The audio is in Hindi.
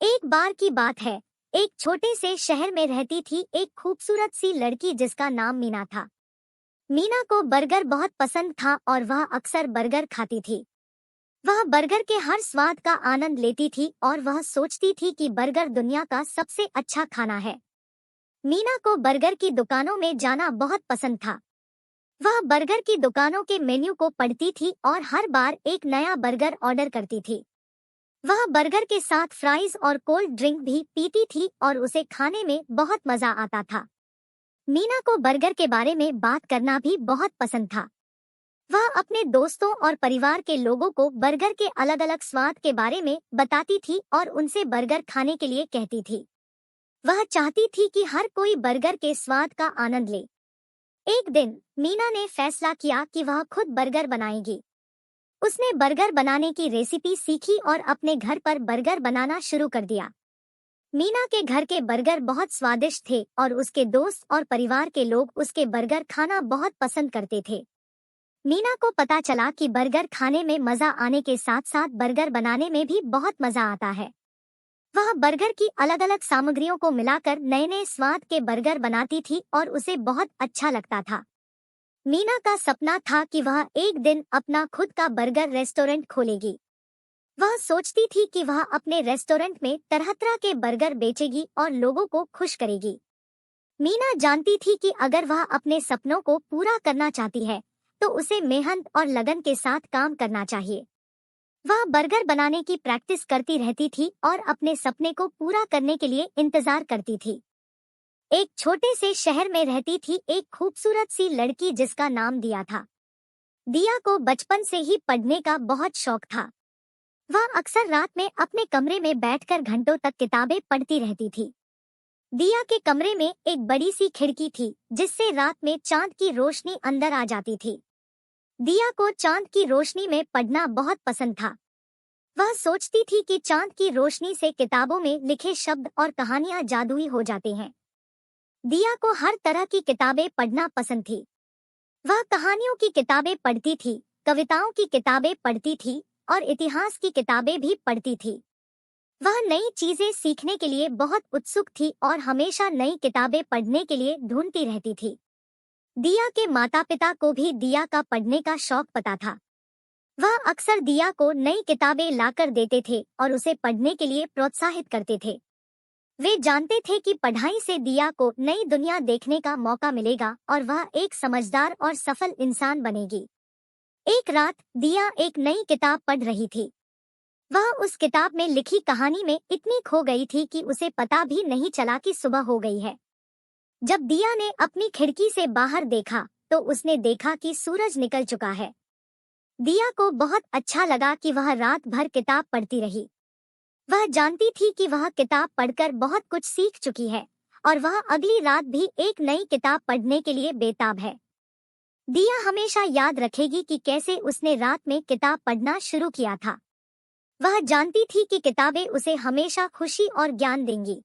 एक बार की बात है। एक छोटे से शहर में रहती थी एक खूबसूरत सी लड़की जिसका नाम मीना था। मीना को बर्गर बहुत पसंद था और वह अक्सर बर्गर खाती थी। वह बर्गर के हर स्वाद का आनंद लेती थी और वह सोचती थी कि बर्गर दुनिया का सबसे अच्छा खाना है। मीना को बर्गर की दुकानों में जाना बहुत पसंद था। वह बर्गर की दुकानों के मेन्यू को पढ़ती थी और हर बार एक नया बर्गर ऑर्डर करती थी। वह बर्गर के साथ फ्राइज और कोल्ड ड्रिंक भी पीती थी और उसे खाने में बहुत मजा आता था। मीना को बर्गर के बारे में बात करना भी बहुत पसंद था। वह अपने दोस्तों और परिवार के लोगों को बर्गर के अलग अलग स्वाद के बारे में बताती थी और उनसे बर्गर खाने के लिए कहती थी। वह चाहती थी कि हर कोई बर्गर के स्वाद का आनंद ले। एक दिन मीना ने फैसला किया कि वह खुद बर्गर बनाएगी। उसने बर्गर बनाने की रेसिपी सीखी और अपने घर पर बर्गर बनाना शुरू कर दिया। मीना के घर के बर्गर बहुत स्वादिष्ट थे और उसके दोस्त और परिवार के लोग उसके बर्गर खाना बहुत पसंद करते थे। मीना को पता चला कि बर्गर खाने में मजा आने के साथ साथ बर्गर बनाने में भी बहुत मजा आता है। वह बर्गर की अलग अलग सामग्रियों को मिलाकर नए नए स्वाद के बर्गर बनाती थी और उसे बहुत अच्छा लगता था। मीना का सपना था कि वह एक दिन अपना खुद का बर्गर रेस्टोरेंट खोलेगी। वह सोचती थी कि वह अपने रेस्टोरेंट में तरह तरह के बर्गर बेचेगी और लोगों को खुश करेगी। मीना जानती थी कि अगर वह अपने सपनों को पूरा करना चाहती है, तो उसे मेहनत और लगन के साथ काम करना चाहिए। वह बर्गर बनाने की प्रैक्टिस करती रहती थी और अपने सपने को पूरा करने के लिए इंतजार करती थी। एक छोटे से शहर में रहती थी एक खूबसूरत सी लड़की जिसका नाम दिया था। दिया को बचपन से ही पढ़ने का बहुत शौक था। वह अक्सर रात में अपने कमरे में बैठकर घंटों तक किताबें पढ़ती रहती थी। दिया के कमरे में एक बड़ी सी खिड़की थी जिससे रात में चांद की रोशनी अंदर आ जाती थी। दिया को चांद की रोशनी में पढ़ना बहुत पसंद था। वह सोचती थी कि चांद की रोशनी से किताबों में लिखे शब्द और कहानियां जादुई हो जाते हैं। दिया को हर तरह की किताबें पढ़ना पसंद थी। वह कहानियों की किताबें पढ़ती थी, कविताओं की किताबें पढ़ती थी और इतिहास की किताबें भी पढ़ती थी। वह नई चीजें सीखने के लिए बहुत उत्सुक थी और हमेशा नई किताबें पढ़ने के लिए ढूंढती रहती थी। दिया के माता पिता को भी दिया का पढ़ने का शौक पता था। वह अक्सर दिया को नई किताबें लाकर देते थे और उसे पढ़ने के लिए प्रोत्साहित करते थे। वे जानते थे कि पढ़ाई से दिया को नई दुनिया देखने का मौका मिलेगा और वह एक समझदार और सफल इंसान बनेगी। एक रात दिया एक नई किताब पढ़ रही थी। वह उस किताब में लिखी कहानी में इतनी खो गई थी कि उसे पता भी नहीं चला कि सुबह हो गई है। जब दिया ने अपनी खिड़की से बाहर देखा तो उसने देखा कि सूरज निकल चुका है। दिया को बहुत अच्छा लगा कि वह रात भर किताब पढ़ती रही। वह जानती थी कि वह किताब पढ़कर बहुत कुछ सीख चुकी है और वह अगली रात भी एक नई किताब पढ़ने के लिए बेताब है। दिया हमेशा याद रखेगी कि कैसे उसने रात में किताब पढ़ना शुरू किया था। वह जानती थी कि किताबें उसे हमेशा खुशी और ज्ञान देंगी।